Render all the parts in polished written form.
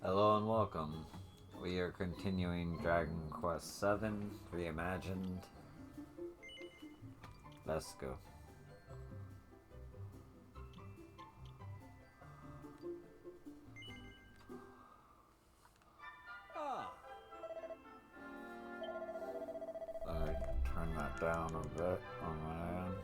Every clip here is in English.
Hello and welcome. We are continuing Dragon Quest VII Reimagined. Let's go. I turn that down a bit on my end.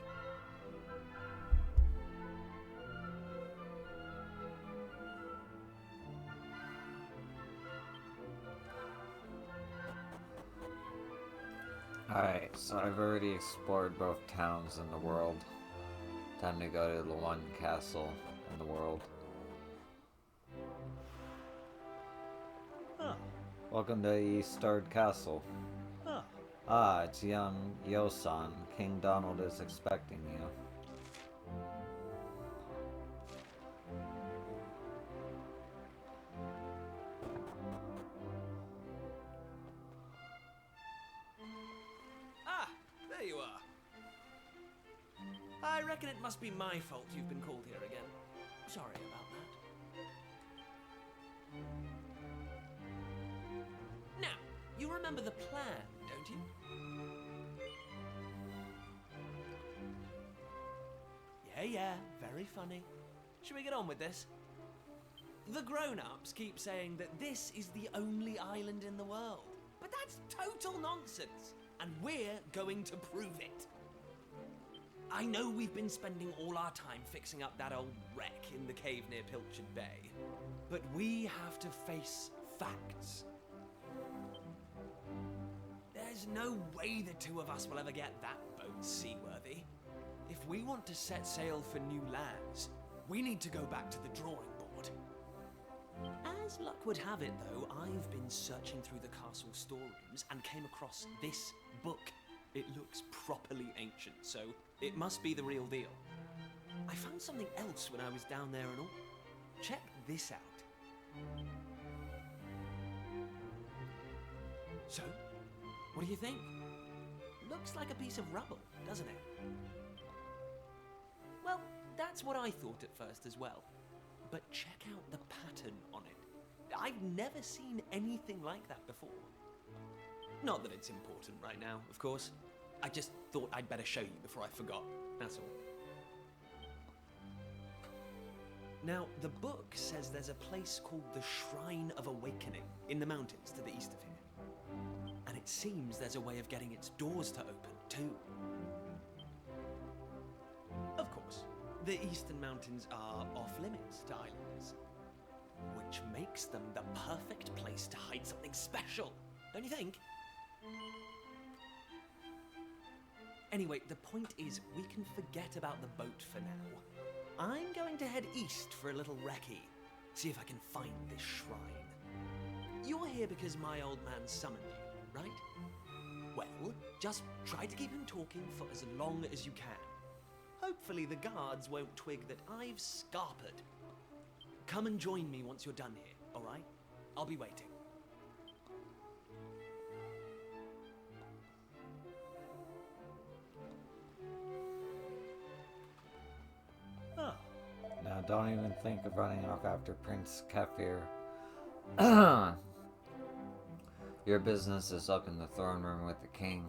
Alright, so I've already explored both towns in the world. Time to go to the one castle in the world. Ah, Welcome to Eastard Castle. ah. Ah, it's young Yosan. King Donald is expecting you. Ah, there you are. I reckon it must be my fault you've been called here again. Sorry about that. Now, you remember the plan, don't you? Yeah, very funny. Should we get on with this? The grown-ups keep saying that this is the only island in the world. But that's total nonsense, and we're going to prove it. I know we've been spending all our time fixing up that old wreck in the cave near Pilchard Bay, but we have to face facts. There's no way the two of us will ever get that boat seaworthy. If we want to set sail for new lands, we need to go back to the drawing board. As luck would have it, though, I've been searching through the castle storerooms and came across this book. It looks properly ancient, so it must be the real deal. I found something else when I was down there and all. Check this out. So, what do you think? Looks like a piece of rubble, doesn't it? Well, that's what I thought at first as well. But check out the pattern on it. I've never seen anything like that before. Not that it's important right now, of course. I just thought I'd better show you before I forgot, that's all. Now, the book says there's a place called the Shrine of Awakening in the mountains to the east of here. And it seems there's a way of getting its doors to open, too. Of course, the eastern mountains are off-limits to islanders, which makes them the perfect place to hide something special, don't you think? Anyway, the point is, we can forget about the boat for now. I'm going to head east for a little recce, see if I can find this shrine. You're here because my old man summoned you, right? Well, just try to keep him talking for as long as you can. Hopefully the guards won't twig that I've scarpered. Come and join me once you're done here, all right? I'll be waiting. Oh. Now don't even think of running off after Prince Kefir. Your business is up in the throne room with the king.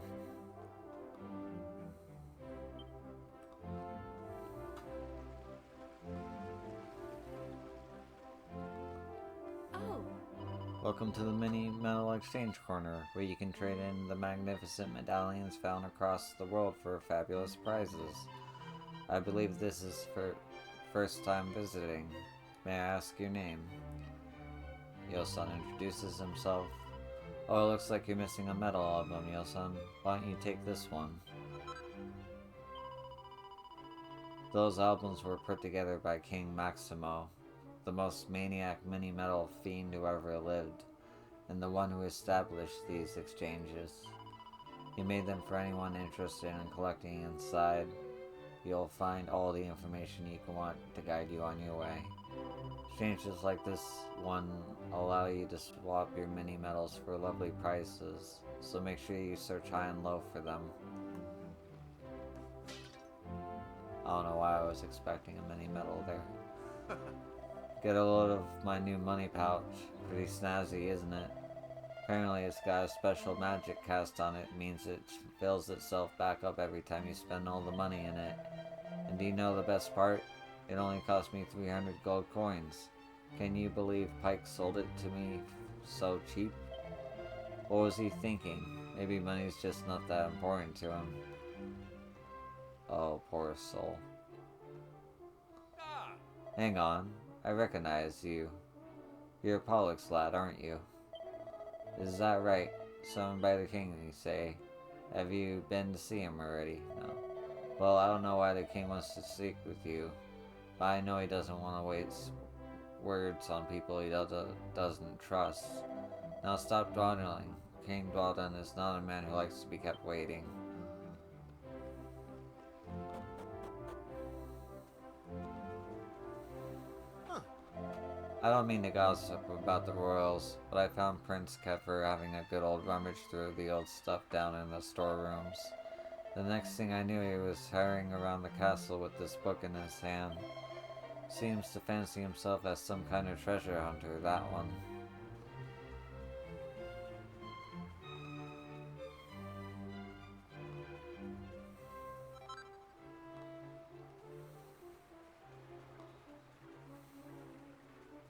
Oh, Welcome to the mini metal exchange corner, where you can trade in the magnificent medallions found across the world for fabulous prizes. I believe this is for first time visiting. May I ask your name? Yosan introduces himself. Oh, it looks like you're missing a medal album, Yosan. Why don't you take this one? Those albums were put together by King Maximo, the most maniac mini-metal fiend who ever lived, and the one who established these exchanges. He made them for anyone interested in collecting inside. You'll find all the information you can want to guide you on your way. Exchanges like this one allow you to swap your mini-metals for lovely prices, so make sure you search high and low for them. I don't know why I was expecting a mini-metal there. Get a load of my new money pouch. Pretty snazzy, isn't it? Apparently it's got a special magic cast on it. It means it fills itself back up every time you spend all the money in it. And do you know the best part? It only cost me 300 gold coins. Can you believe Pike sold it to me so cheap? What was he thinking? Maybe money's just not that important to him. Oh, poor soul. Hang on. I recognize you. You're a Pollux lad, aren't you? Is that right? Summoned by the king, you say. Have you been to see him already? No. Well, I don't know why the king wants to speak with you, but I know he doesn't want to waste words on people he doesn't trust. Now stop dawdling. King Dawdon is not a man who likes to be kept waiting. I don't mean to gossip about the royals, but I found Prince Kefir having a good old rummage through the old stuff down in the storerooms. The next thing I knew, he was hurrying around the castle with this book in his hand. Seems to fancy himself as some kind of treasure hunter, that one.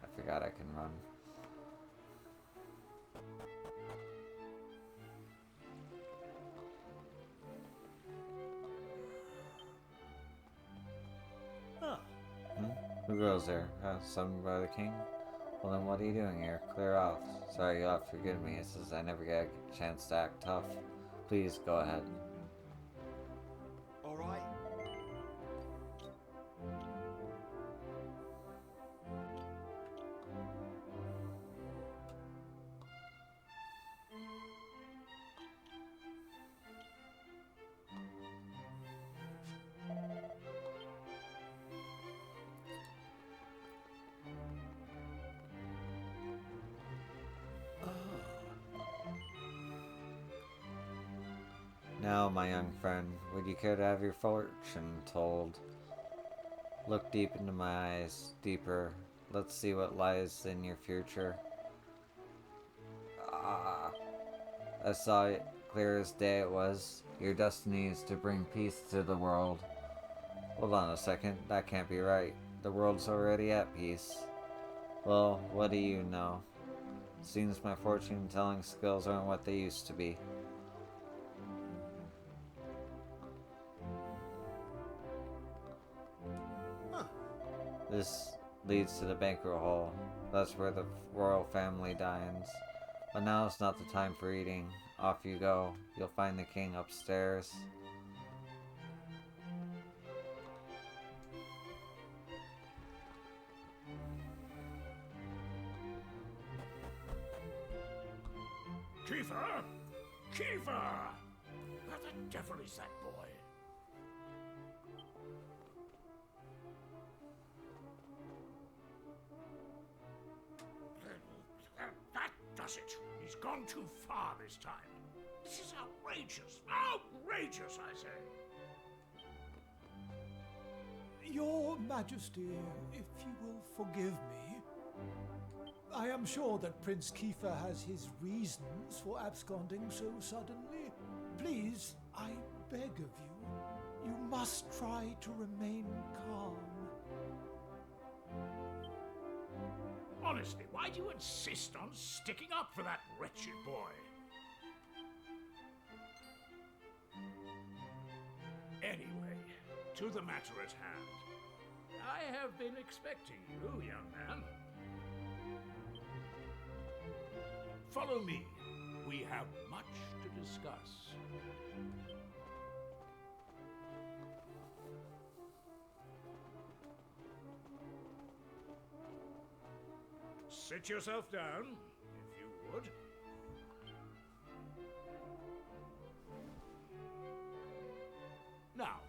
I forgot I can run. Who goes there? Summoned by the king? Well then what are you doing here? Clear off. Sorry, you'll have to forgive me. It's just I never get a chance to act tough. Please, go ahead. Alright. Now, my young friend, would you care to have your fortune told? Look deep into my eyes, deeper. Let's see what lies in your future. Ah, I saw it clear as day it was. Your destiny is to bring peace to the world. Hold on a second, that can't be right. The world's already at peace. Well, what do you know? Seems my fortune-telling skills aren't what they used to be. This leads to the banquet hall. That's where the royal family dines. But now is not the time for eating. Off you go. You'll find the king upstairs. Kiefer! Kiefer! What the devil is that boy? That does it. He's gone too far this time. This is outrageous. Outrageous, I say. Your Majesty, if you will forgive me, I am sure that Prince Kiefer has his reasons for absconding so suddenly. Please, I beg of you must try to remain calm. Honestly, why do you insist on sticking up for that wretched boy? Anyway, to the matter at hand. I have been expecting you, young man. Follow me. We have much to discuss. Sit yourself down, if you would. Now,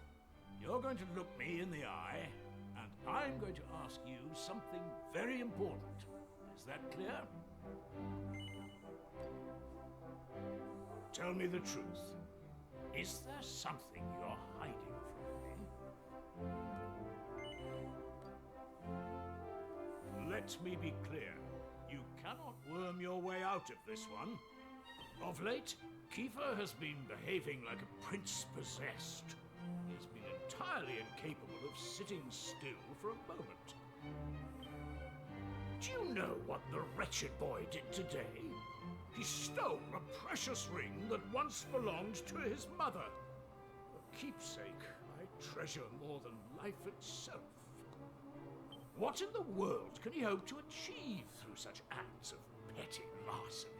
you're going to look me in the eye, and I'm going to ask you something very important. Is that clear? Tell me the truth. Is there something you're hiding from me? let me be clear. You cannot worm your way out of this one. Of late, Kiefer has been behaving like a prince possessed. He's been entirely incapable of sitting still for a moment. Do you know what the wretched boy did today? He stole a precious ring that once belonged to his mother. A keepsake I treasure more than life itself. What in the world can he hope to achieve through such acts of petty larceny?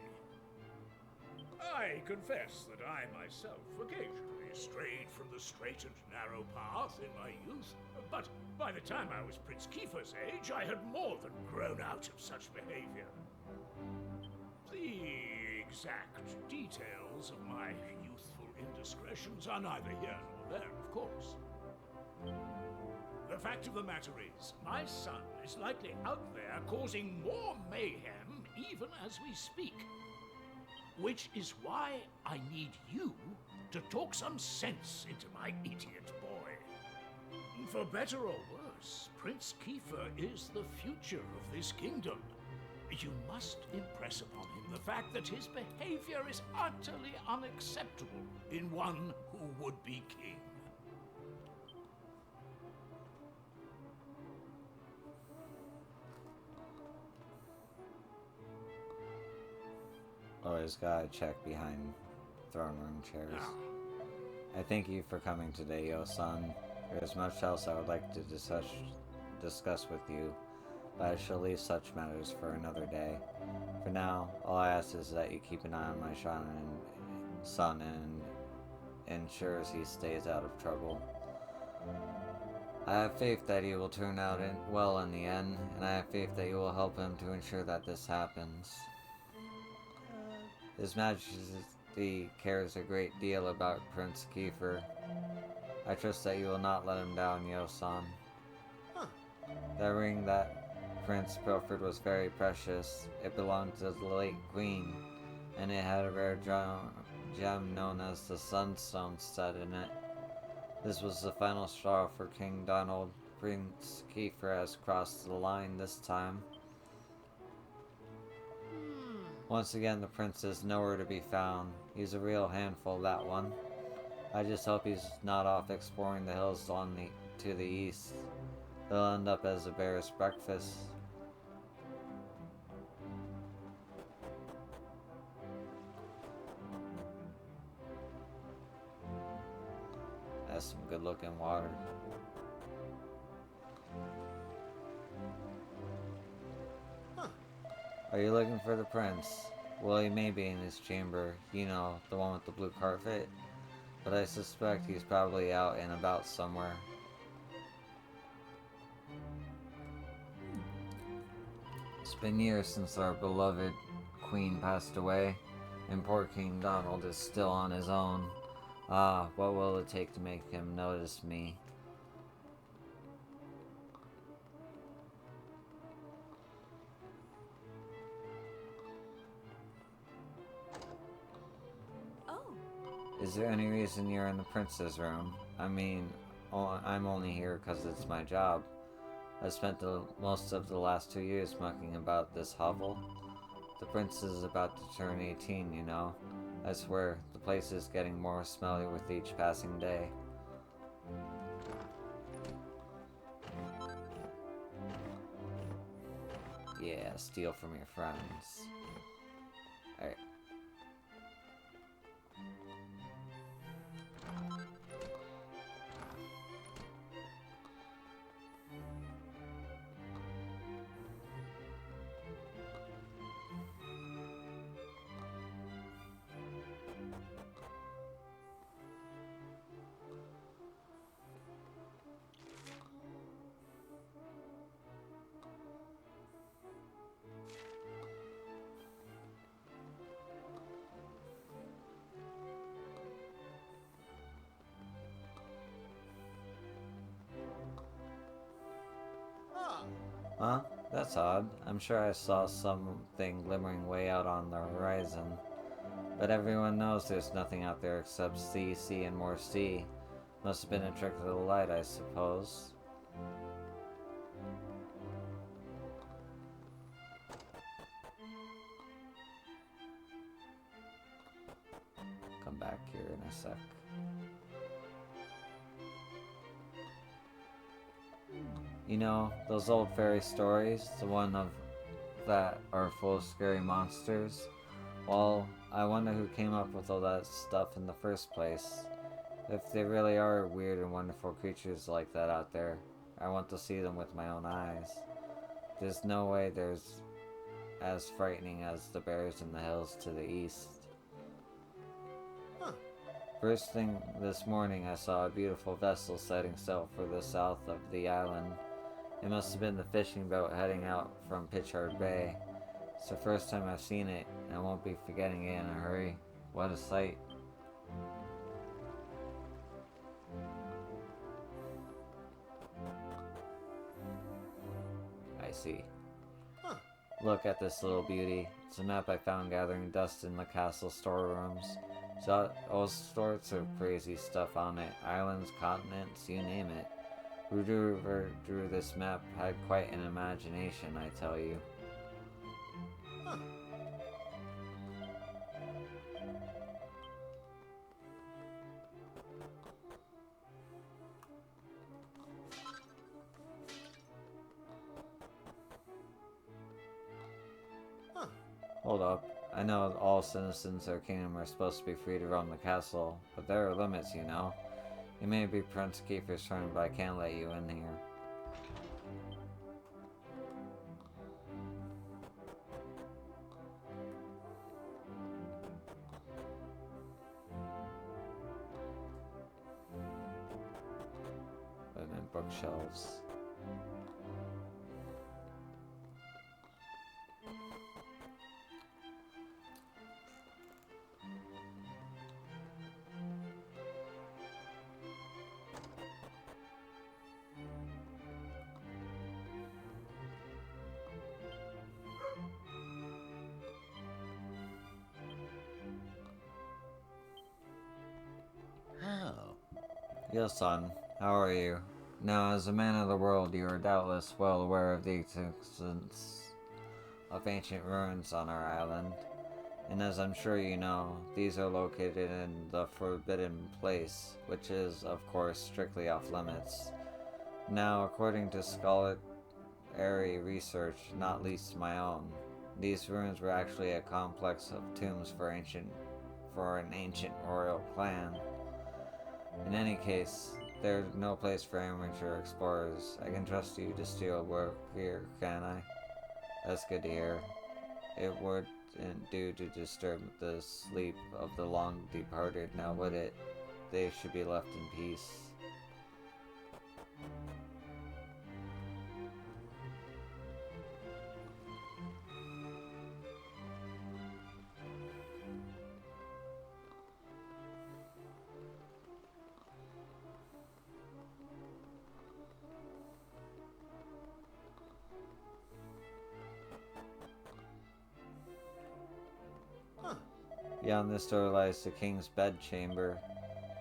I confess that I myself occasionally strayed from the straight and narrow path in my youth, but by the time I was Prince Kiefer's age, I had more than grown out of such behavior. The exact details of my youthful indiscretions are neither here nor there, of course. The fact of the matter is, my son is likely out there causing more mayhem even as we speak. Which is why I need you to talk some sense into my idiot boy. For better or worse, Prince Kiefer is the future of this kingdom. You must impress upon him the fact that his behavior is utterly unacceptable in one who would be king. Always gotta check behind throne room chairs. I thank you for coming today, Yo-san. There's much else I would like to discuss with you, but I shall leave such matters for another day. For now, all I ask is that you keep an eye on my son and ensures he stays out of trouble. I have faith that he will turn out well in the end, and I have faith that you will help him to ensure that this happens. His Majesty cares a great deal about Prince Kiefer. I trust that you will not let him down, Yo-san. That ring that Prince pilfered was very precious. It belonged to the late Queen, and it had a rare gem known as the Sunstone stud in it. This was the final straw for King Donald. Prince Kiefer has crossed the line this time. Once again, the prince is nowhere to be found. He's a real handful, that one. I just hope he's not off exploring the hills to the east. They'll end up as a bear's breakfast. That's some good-looking water. Are you looking for the prince? Well, he may be in his chamber, you know, the one with the blue carpet, but I suspect he's probably out and about somewhere. It's been years since our beloved queen passed away, and poor King Donald is still on his own. Ah, what will it take to make him notice me? Is there any reason you're in the prince's room? I mean, I'm only here because it's my job. I spent most of the last 2 years mucking about this hovel. The prince is about to turn 18, you know. I swear, the place is getting more smelly with each passing day. Yeah, steal from your friends. Alright. Huh? That's odd. I'm sure I saw something glimmering way out on the horizon. But everyone knows there's nothing out there except sea, sea, and more sea. Must have been a trick of the light, I suppose. back here in a sec. You know, those old fairy stories, the one of that are full of scary monsters? Well, I wonder who came up with all that stuff in the first place. If they really are weird and wonderful creatures like that out there, I want to see them with my own eyes. There's no way there's as frightening as the bears in the hills to the east. First thing this morning, I saw a beautiful vessel setting sail for the south of the island. It must have been the fishing boat heading out from Pitchard Bay. It's the first time I've seen it, and I won't be forgetting it in a hurry. What a sight. I see. Look at this little beauty. It's a map I found gathering dust in the castle storerooms. It's got all sorts of crazy stuff on it. Islands, continents, you name it. Whoever drew this map had quite an imagination, I tell you. Hold up. I know all citizens of our kingdom are supposed to be free to roam the castle, but there are limits, you know. You may be Prince Kiefer's turn, but I can't let you in here. Women bookshelves. Yes, son. How are you? Now, as a man of the world, you are doubtless well aware of the existence of ancient ruins on our island. And as I'm sure you know, these are located in the Forbidden Place, which is, of course, strictly off limits. Now, according to scholarly research, not least my own, these ruins were actually a complex of tombs for an ancient royal clan. In any case, there's no place for amateur explorers. I can trust you to steal work here, can I? That's good to hear. It wouldn't do to disturb the sleep of the long departed, now would it? They should be left in peace. Beyond this door lies the king's bedchamber.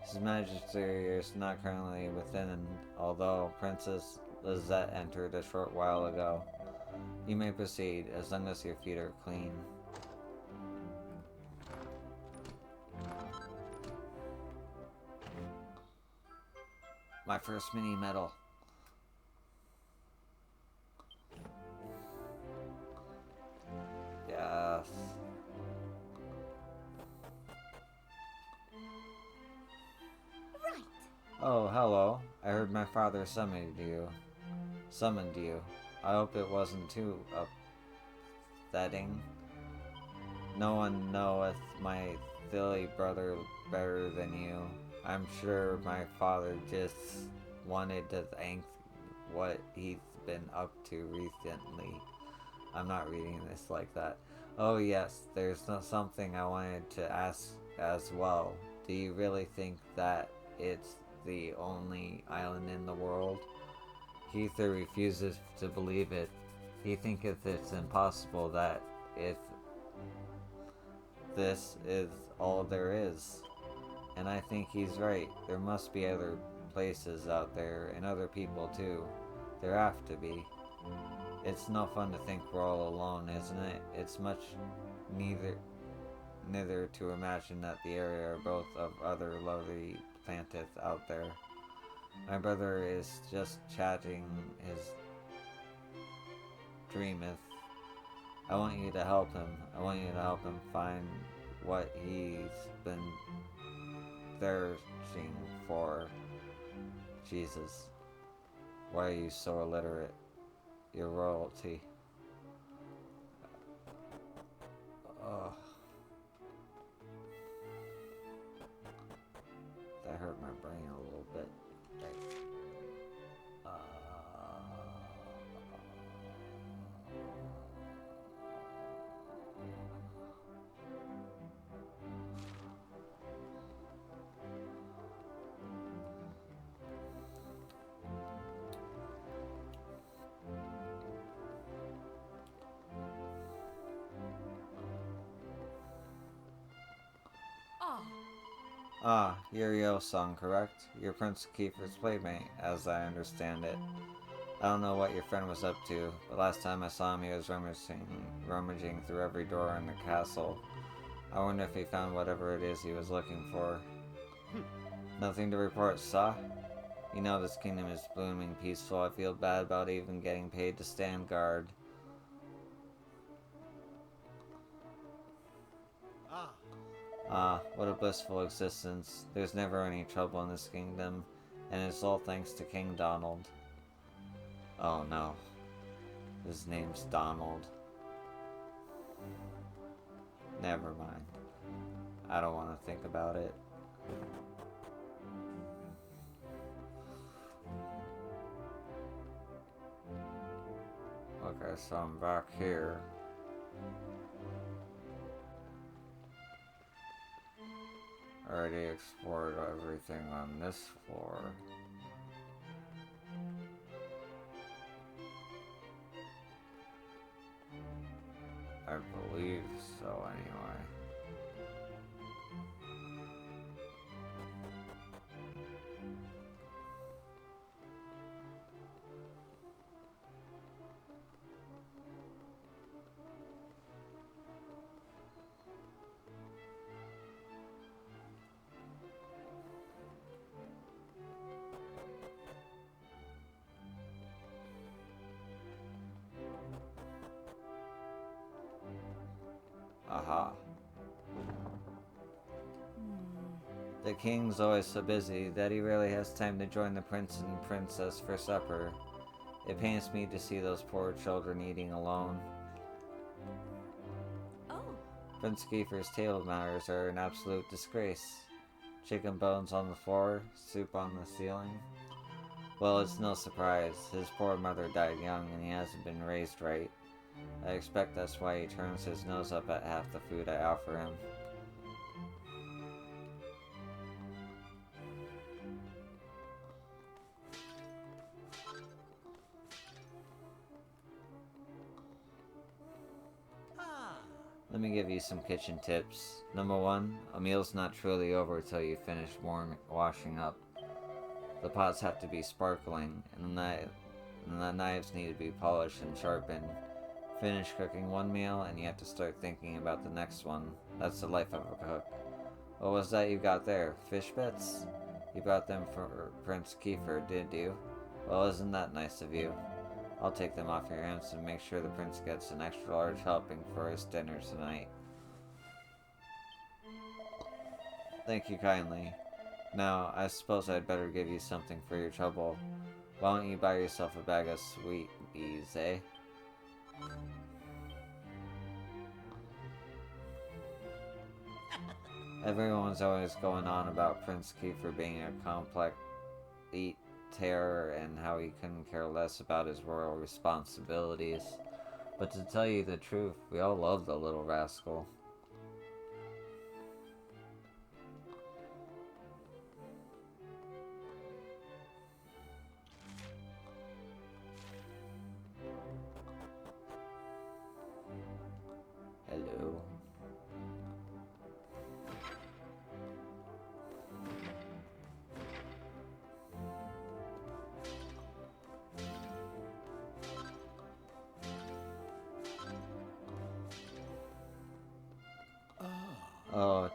His Majesty is not currently within, although Princess Lizette entered a short while ago. You may proceed, as long as your feet are clean. My first mini medal. Yes. Oh, hello. I heard my father summoned you. I hope it wasn't too upsetting. No one knoweth my silly brother better than you. I'm sure my father just wanted to thank what he's been up to recently. I'm not reading this like that. Oh yes, there's something I wanted to ask as well. Do you really think that it's the only island in the world? Heather refuses to believe it. He thinketh it's impossible that if this is all there is. And I think he's right. There must be other places out there and other people too. There have to be. It's no fun to think we're all alone, isn't it? It's much neither neither to imagine that the area are both of other lovely planteth out there. My brother is just chatting his dreameth. I want you to help him. I want you to help him find what he's been thirsting for. Jesus, why are you so illiterate? You're royalty. Ugh. That hurt my brain a little bit. You're Yo-sung, correct? You're Prince Kiefer's playmate, as I understand it. I don't know what your friend was up to, but last time I saw him he was rummaging through every door in the castle. I wonder if he found whatever it is he was looking for. Nothing to report, sir? You know this kingdom is blooming peaceful. I feel bad about even getting paid to stand guard. What a blissful existence. There's never any trouble in this kingdom, and it's all thanks to King Donald. Oh no. His name's Donald. Never mind. I don't want to think about it. Okay, so I'm back here. Already explored everything on this floor. I believe so, anyway. Aha. The king's always so busy that he rarely has time to join the prince and princess for supper. It pains me to see those poor children eating alone. Oh. Prince Kiefer's table manners are an absolute disgrace. Chicken bones on the floor, soup on the ceiling. Well, it's no surprise. His poor mother died young and he hasn't been raised right. I expect that's why he turns his nose up at half the food I offer him. Let me give you some kitchen tips. Number 1, a meal's not truly over till you finish washing up. The pots have to be sparkling, and the knives need to be polished and sharpened. Finish cooking one meal, and you have to start thinking about the next one. That's the life of a cook. What was that you got there? Fish bits? You brought them for Prince Kiefer, did you? Well, isn't that nice of you? I'll take them off your hands and make sure the prince gets an extra large helping for his dinner tonight. Thank you kindly. Now, I suppose I'd better give you something for your trouble. Why don't you buy yourself a bag of sweeties, eh? Everyone's always going on about Prince Kiefer being a complex terror and how he couldn't care less about his royal responsibilities. But to tell you the truth, we all love the little rascal. Hello.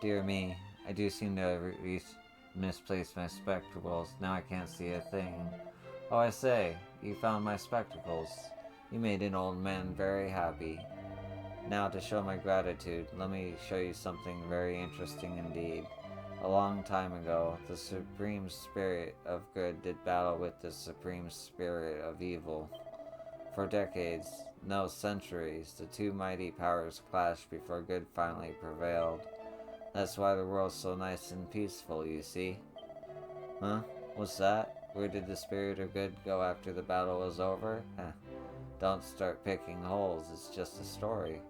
dear me. I do seem to have misplaced my spectacles. Now I can't see a thing. Oh, I say, you found my spectacles. You made an old man very happy. Now, to show my gratitude, let me show you something very interesting indeed. A long time ago, the supreme spirit of good did battle with the supreme spirit of evil. For decades, no centuries, the two mighty powers clashed before good finally prevailed. That's why the world's so nice and peaceful, you see. Huh? What's that? Where did the spirit of good go after the battle was over? Huh. Don't start picking holes, it's just a story.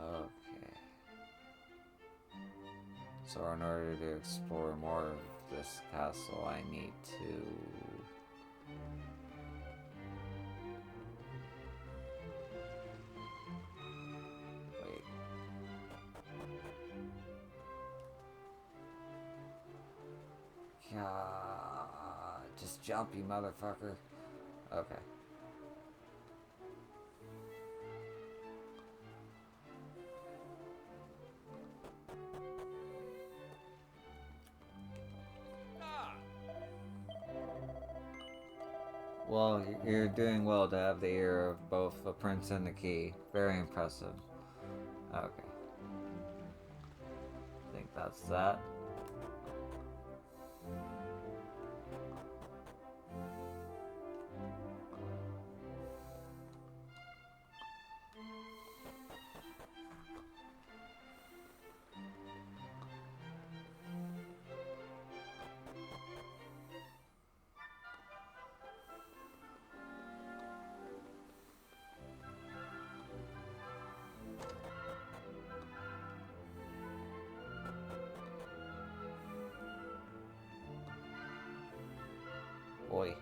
Okay. So in order to explore more of this castle, I need to... Wait. Yeah, just jump, you motherfucker. Okay. Well, you're doing well to have the ear of both the prince and the key. Very impressive. Okay. I think that's that. Oi.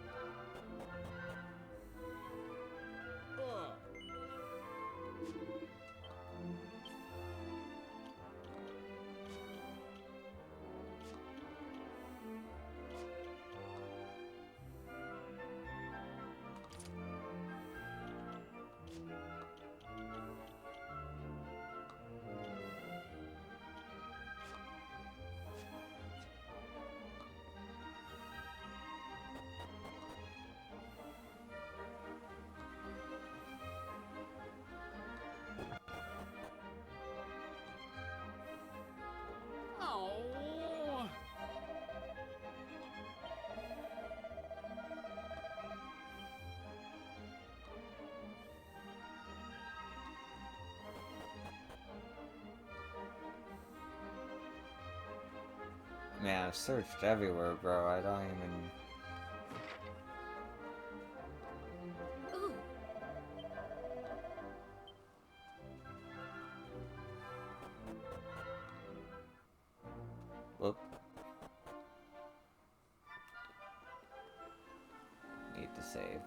Oh. Man, I've searched everywhere, bro. I don't even... Ooh. Whoop. Need to save.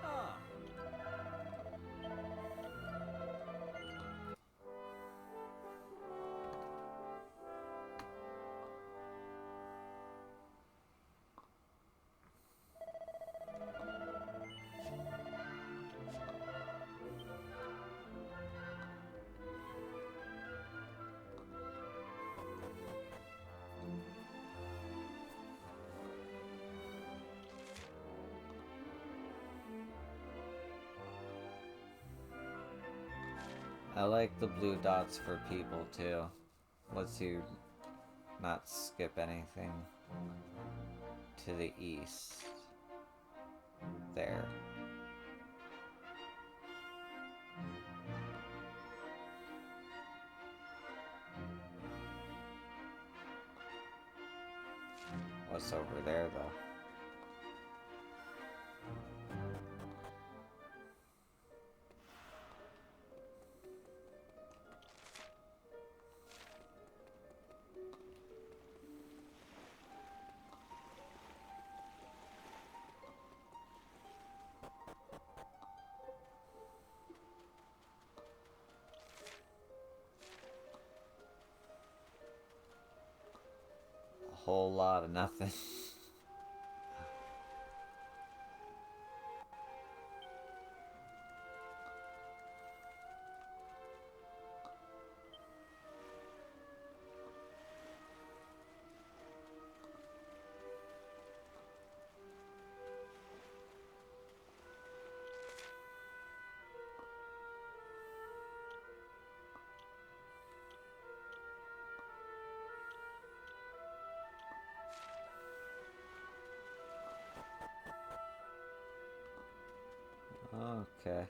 Ah, I like the blue dots for people too. Lets you not skip anything to the east. There. What's over there though? whole lot of nothing. Okay.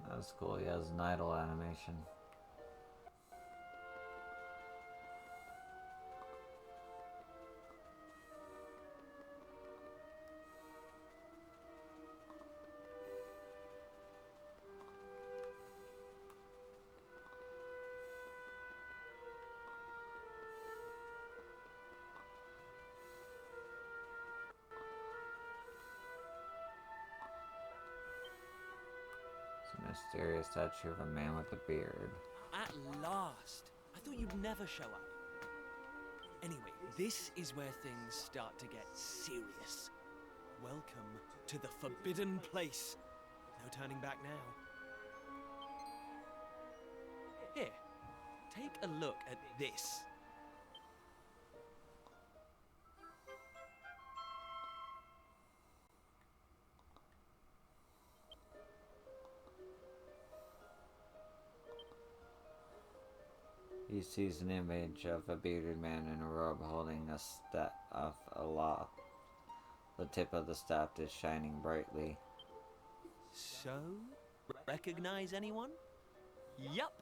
That's cool. He has an idle animation. It's a mysterious statue of a man with a beard. At last! I thought you'd never show up. Anyway, this is where things start to get serious. Welcome to the forbidden place. No turning back now. Here, take a look at this. He sees an image of a bearded man in a robe holding a staff aloft. The tip of the staff is shining brightly. So, recognize anyone? Yup,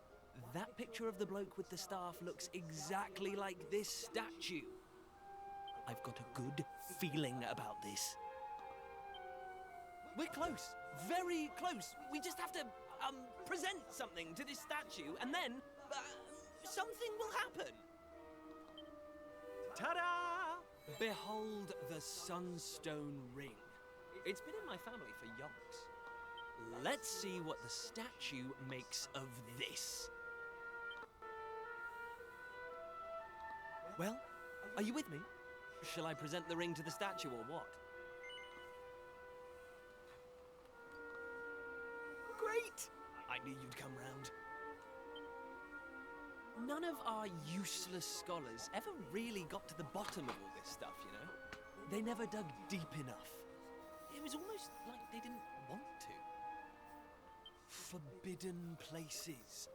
that picture of the bloke with the staff looks exactly like this statue. I've got a good feeling about this. We're close, very close. We just have to, present something to this statue and then, something will happen. Ta-da! Behold the Sunstone Ring. It's been in my family for yonks. Let's see what the statue makes of this. Well, are you with me? Shall I present the ring to the statue or what? Great! I knew you'd come round. None of our useless scholars ever really got to the bottom of all this stuff, you know? They never dug deep enough. It was almost like they didn't want to. Forbidden places.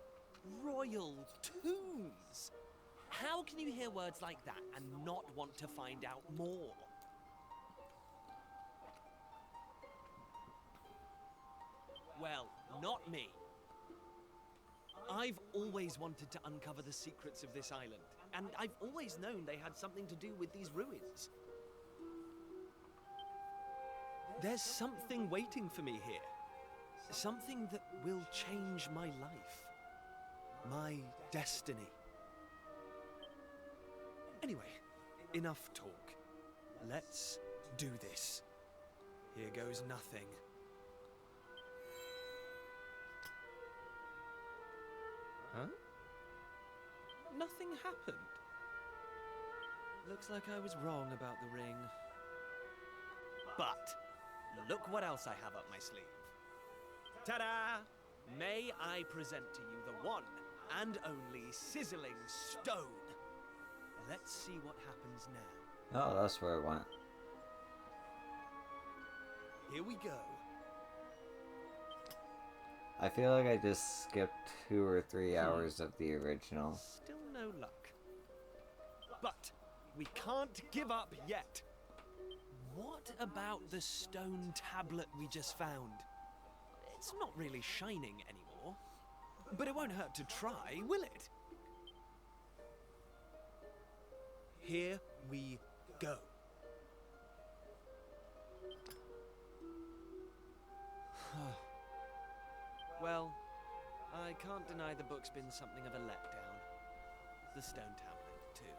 Royal tombs. How can you hear words like that and not want to find out more? Well, not me. I've always wanted to uncover the secrets of this island, and I've always known they had something to do with these ruins. There's something waiting for me here. Something that will change my life. My destiny. Anyway, enough talk. Let's do this. Here goes nothing. Huh? Nothing happened. Looks like I was wrong about the ring. But look what else I have up my sleeve. Ta-da! May I present to you the one and only sizzling stone. Let's see what happens now. Oh, that's where it went. Here we go. I feel like I just skipped 2 or 3 hours of the original. Still no luck. But we can't give up yet. What about the stone tablet we just found? It's not really shining anymore, but it won't hurt to try, will it? Here we go. Well, I can't deny the book's been something of a letdown. The stone tablet, too.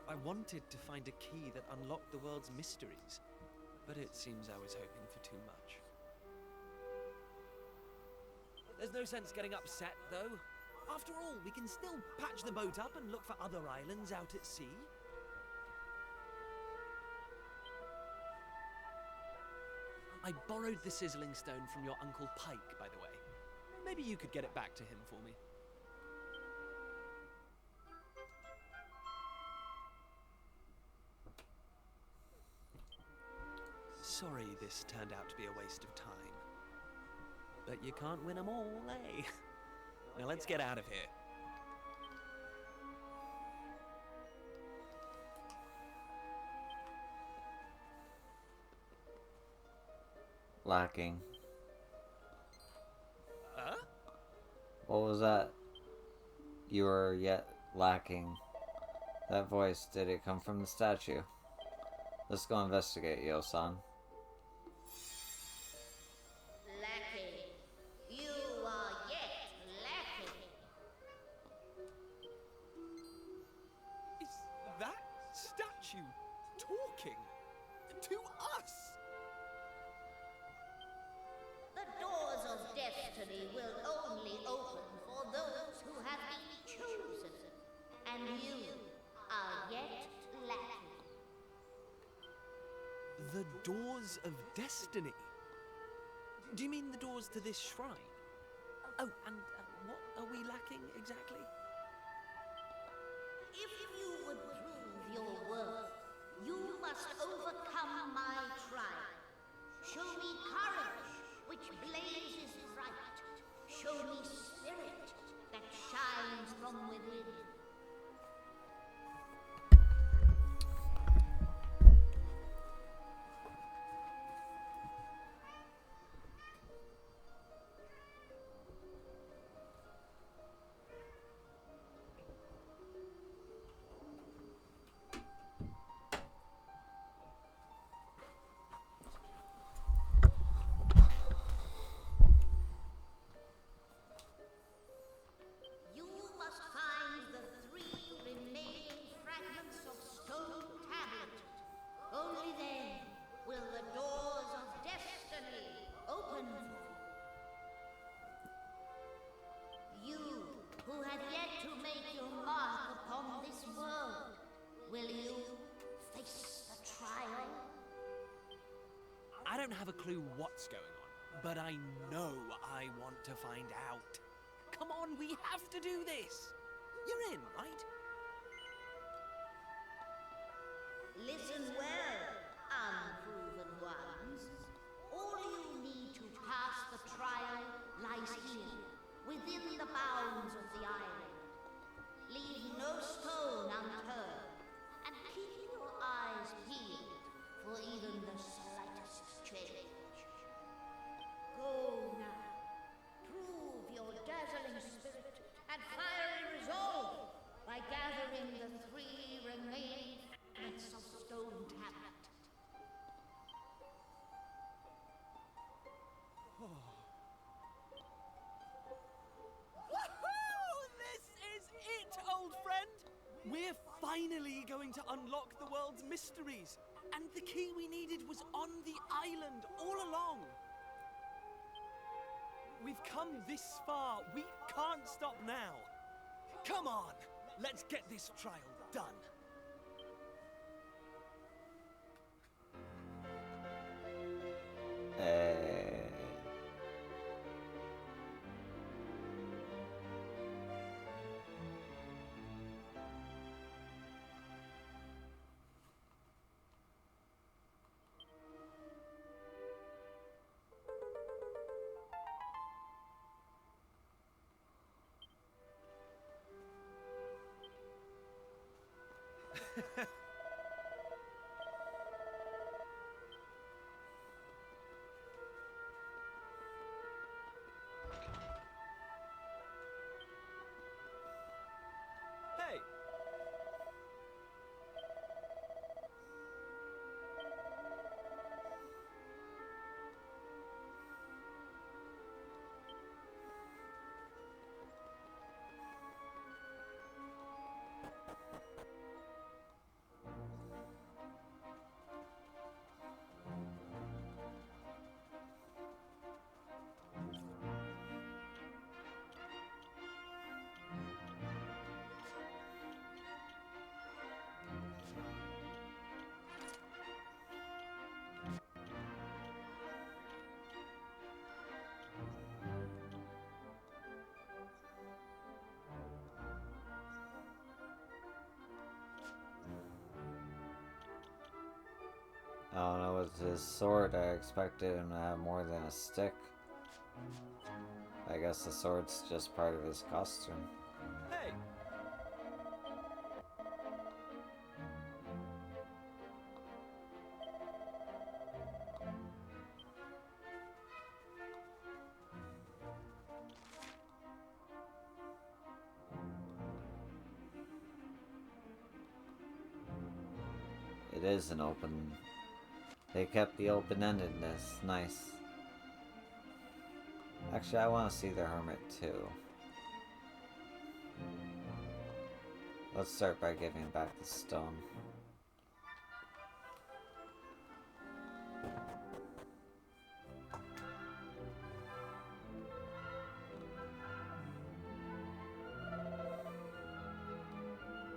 I wanted to find a key that unlocked the world's mysteries, but it seems I was hoping for too much. There's no sense getting upset, though. After all, we can still patch the boat up and look for other islands out at sea. I borrowed the sizzling stone from your Uncle Pike, by the way. Maybe you could get it back to him for me. Sorry this turned out to be a waste of time. But you can't win 'em all, eh? Now let's get out of here. Lacking. Huh? What was that? You are yet lacking. That voice, did it come from the statue? Let's go investigate, Yo-san. Lacking. You are yet lacking. Is that statue talking to us? The doors of destiny will only open for those who have been chosen. And you are yet lacking. The doors of destiny? Do you mean the doors to this shrine? Oh, and what are we lacking exactly? If you would prove your worth, you must overcome my trial. Show me courage, which blazes bright. Show me spirit that shines from within. You must find the 3 remaining fragments of stone tablet. Only then will the doors of destiny open. You who have yet to make your mark upon this world, will you face the trial? I don't have a clue what's going on, but I know I want to find out. Come on, we have to do this. You're in, right? Listen well, unproven ones. All you need to pass the trial lies here, within the bounds of the island. Leave no stone unturned, and keep your eyes peeled for even the slightest change. Go now. Prove your dazzling spirit and fiery resolve by gathering the 3 remaining fragments of stone tablet. Woohoo! This is it, old friend! We're finally going to unlock the world's mysteries. And the key we needed was on the island all along. We've come this far. We can't stop now. Come on, let's get this trial done. Hey! I don't know, with his sword, I expected him to have more than a stick. I guess the sword's just part of his costume. Hey! It is an open... They kept the open-endedness. Nice. Actually, I want to see the hermit too. Let's start by giving back the stone.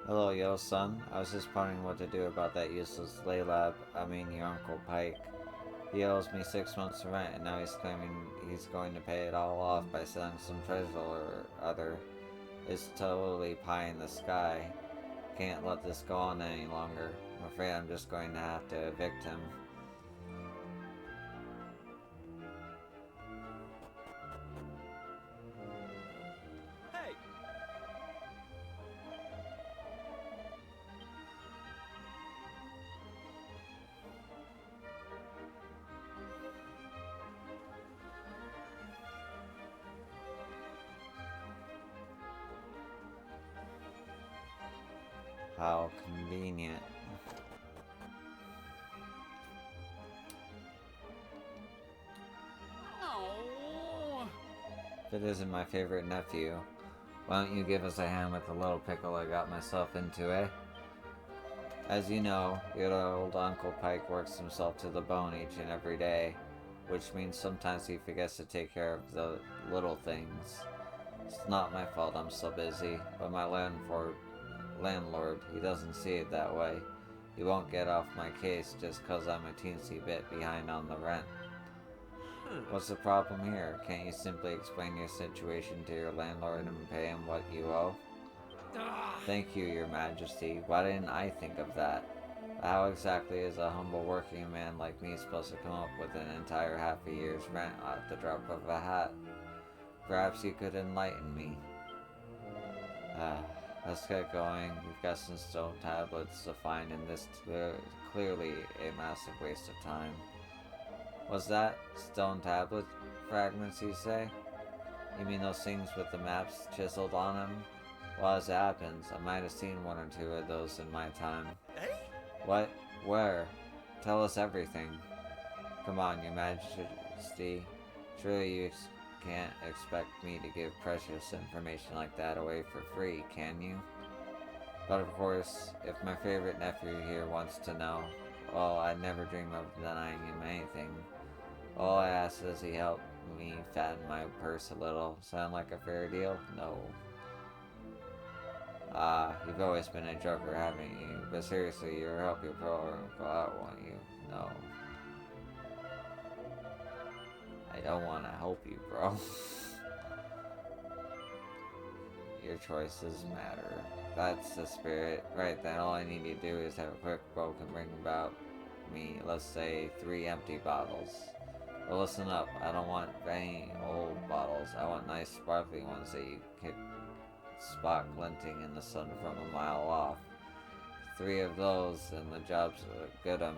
Hello, yo, son. I was just pondering what to do about that useless your Uncle Pike. He owes me 6 months of rent, and now he's claiming he's going to pay it all off by selling some treasure or other. It's totally pie in the sky. Can't let this go on any longer. I'm afraid I'm just going to have to evict him. Hey! How convenient. Oh! If it isn't my favorite nephew, why don't you give us a hand with the little pickle I got myself into, eh? As you know, your old Uncle Pike works himself to the bone each and every day, which means sometimes he forgets to take care of the little things. It's not my fault I'm so busy, but my landlord, he doesn't see it that way. He won't get off my case just 'cause I'm a teensy bit behind on the rent. What's the problem here? Can't you simply explain your situation to your landlord and pay him what you owe? Thank you, your majesty. Why didn't I think of that? How exactly is a humble working man like me supposed to come up with an entire half a year's rent at the drop of a hat? Perhaps you could enlighten me. Let's get going. We've got some stone tablets to find, and this clearly a massive waste of time. Was that stone tablet fragments, you say? You mean those things with the maps chiseled on them? Well, as it happens, I might have seen one or two of those in my time. Hey? What? Where? Tell us everything. Come on, your majesty. Surely you can't expect me to give precious information like that away for free, can you? But of course, if my favorite nephew here wants to know, well, I'd never dream of denying him anything. All I ask is he help me fatten my purse a little. Sound like a fair deal? No. You've always been a joker, haven't you? But seriously, your help your program go out, won't you? No. I don't want to help you, bro. Your choices matter. That's the spirit. Right then, all I need to do is have a quick boat and bring about me, let's say, 3 empty bottles. But listen up, I don't want any old bottles. I want nice sparkling ones that you could spot glinting in the sun from a mile off. 3 of those, and the job's a good 'un.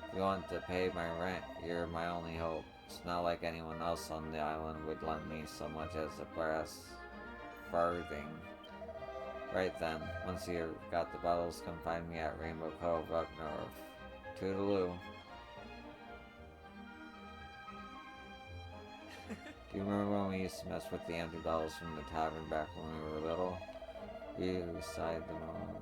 If you want to pay my rent, you're my only hope. It's not like anyone else on the island would lend me so much as a brass farthing. Right then, once you've got the bottles, come find me at Rainbow Cove up north. Toodaloo. Do you remember when we used to mess with the empty bottles from the tavern back when we were little? You sighed the moment.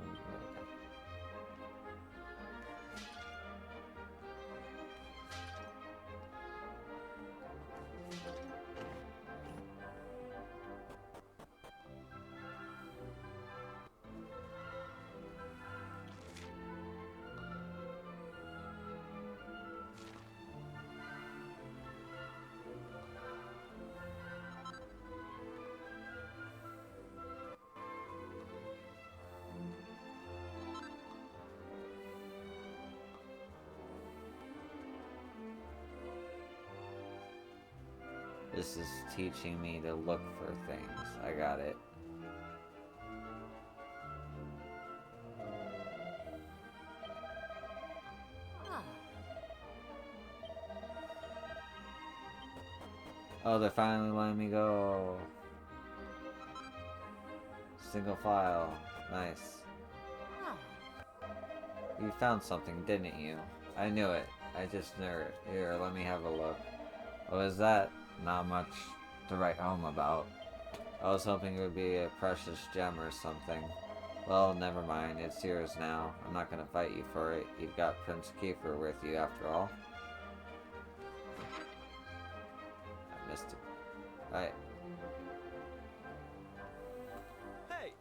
This is teaching me to look for things. I got it. Oh, they're finally letting me go. Single file. Nice. You found something, didn't you? I knew it. I just knew it. Here, let me have a look. What was that? Not much to write home about. I was hoping it would be a precious gem or something. Well, never mind. It's yours now. I'm not gonna fight you for it. You've got Prince Kiefer with you after all. I missed it. Alright. Hey!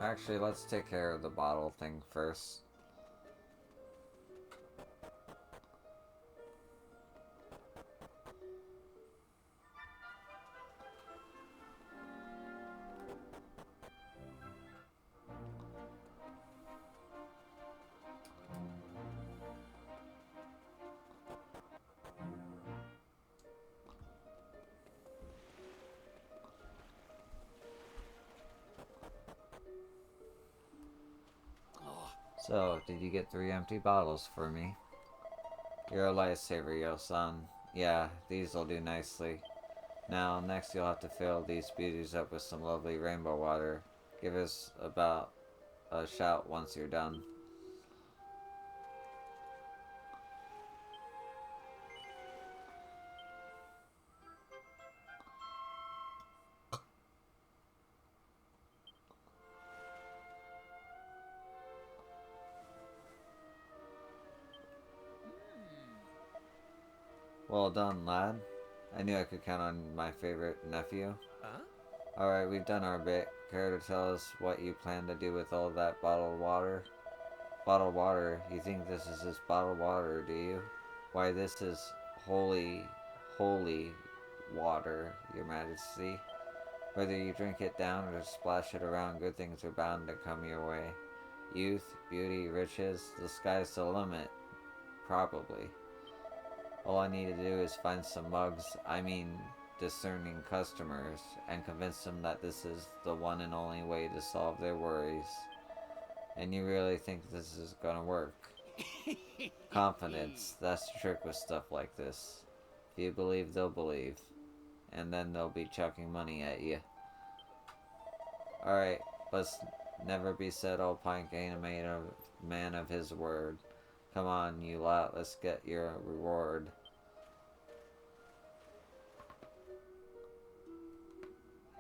Actually, let's take care of the bottle thing first. So, did you get 3 empty bottles for me? You're a lifesaver, yo-san. Yeah, these'll do nicely. Now, next you'll have to fill these beauties up with some lovely rainbow water. Give us about a shout once you're done. Well done, lad. I knew I could count on my favorite nephew. Huh? Alright, we've done our bit. Care to tell us what you plan to do with all that bottled water? Bottled water? You think this is just bottled water, do you? Why, this is holy, holy water, your majesty. Whether you drink it down or splash it around, good things are bound to come your way. Youth, beauty, riches, the sky's the limit. Probably. All I need to do is find some discerning customers, and convince them that this is the one and only way to solve their worries. And you really think this is gonna work? Confidence, that's the trick with stuff like this. If you believe, they'll believe. And then they'll be chucking money at you. Alright, let's never be said old Pike ain't a man of his word. Come on, you lot, let's get your reward.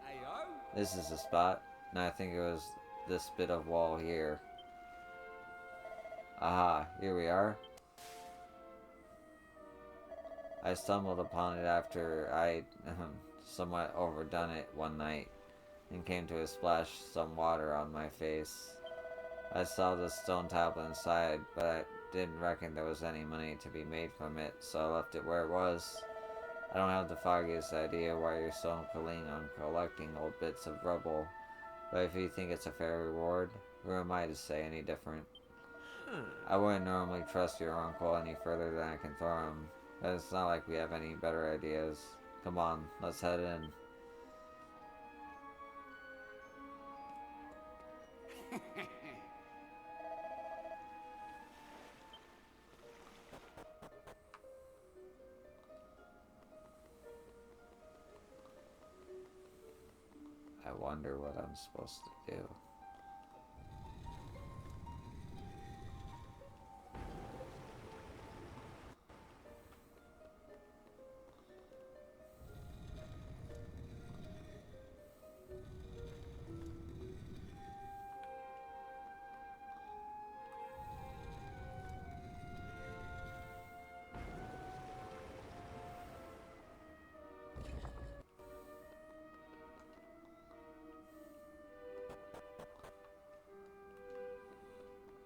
Ayo? This is the spot. No, I think it was this bit of wall here. Aha, here we are. I stumbled upon it after I'd somewhat overdone it one night, and came to splash some water on my face. I saw the stone tablet inside, but I didn't reckon there was any money to be made from it, so I left it where it was. I don't have the foggiest idea why you're so keen on collecting old bits of rubble, but if you think it's a fair reward, Who am I to say any different? I wouldn't normally trust your uncle any further than I can throw him, but it's not like we have any better ideas. Come on, let's head in. I wonder what I'm supposed to do.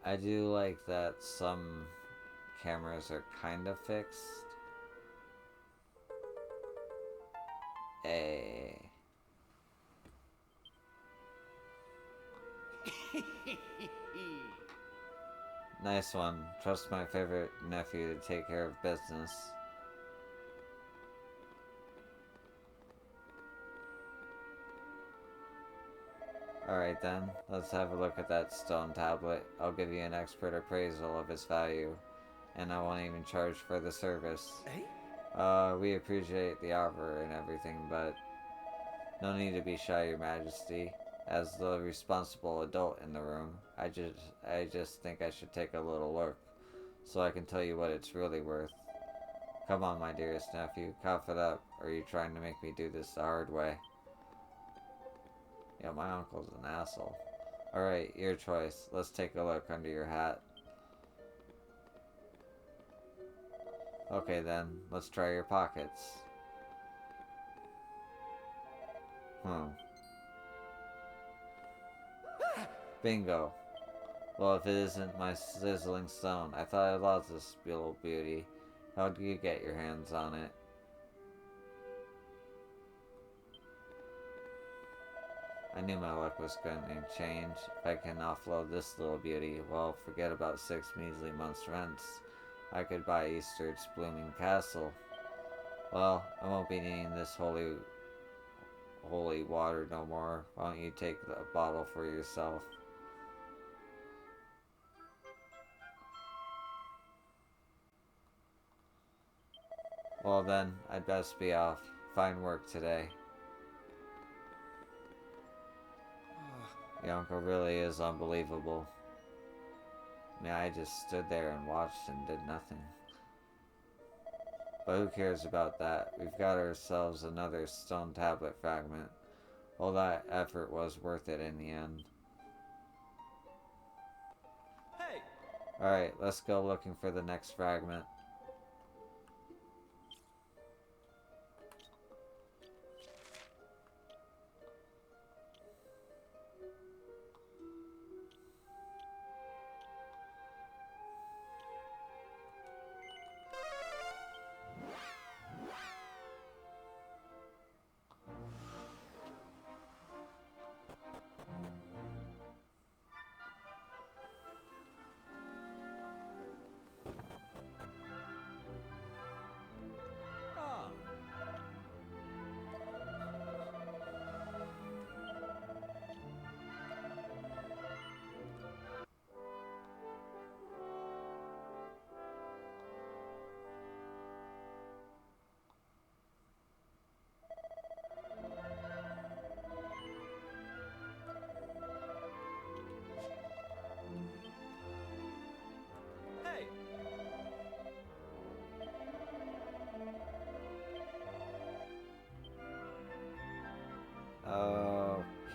I do like that some cameras are kind of fixed. Hey. Nice one. Trust my favorite nephew to take care of business. Alright then, let's have a look at that stone tablet. I'll give you an expert appraisal of its value, and I won't even charge for the service. We appreciate the offer and everything, but no need to be shy, Your Majesty. As the responsible adult in the room, I just think I should take a little look, so I can tell you what it's really worth. Come on, my dearest nephew, cough it up, or are you trying to make me do this the hard way? Yeah, my uncle's an asshole. Alright, your choice. Let's take a look under your hat. Okay then, let's try your pockets. Bingo. Well, if it isn't my sizzling stone, I thought I lost this little beauty. How do you get your hands on it? I knew my luck was going to change. If I can offload this little beauty, well, forget about 6 measly months' rents. I could buy Easterd's blooming castle. Well, I won't be needing this holy water no more. Why don't you take the bottle for yourself? Well then, I'd best be off. Fine work today. Your uncle really is unbelievable. I mean, I just stood there and watched and did nothing. But who cares about that? We've got ourselves another stone tablet fragment. All that effort was worth it in the end. Hey! Alright, let's go looking for the next fragment.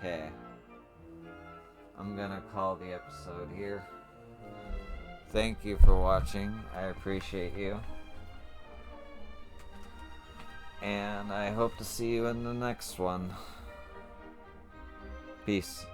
Okay. I'm gonna call the episode here. Thank you for watching. I appreciate you. And I hope to see you in the next one. Peace.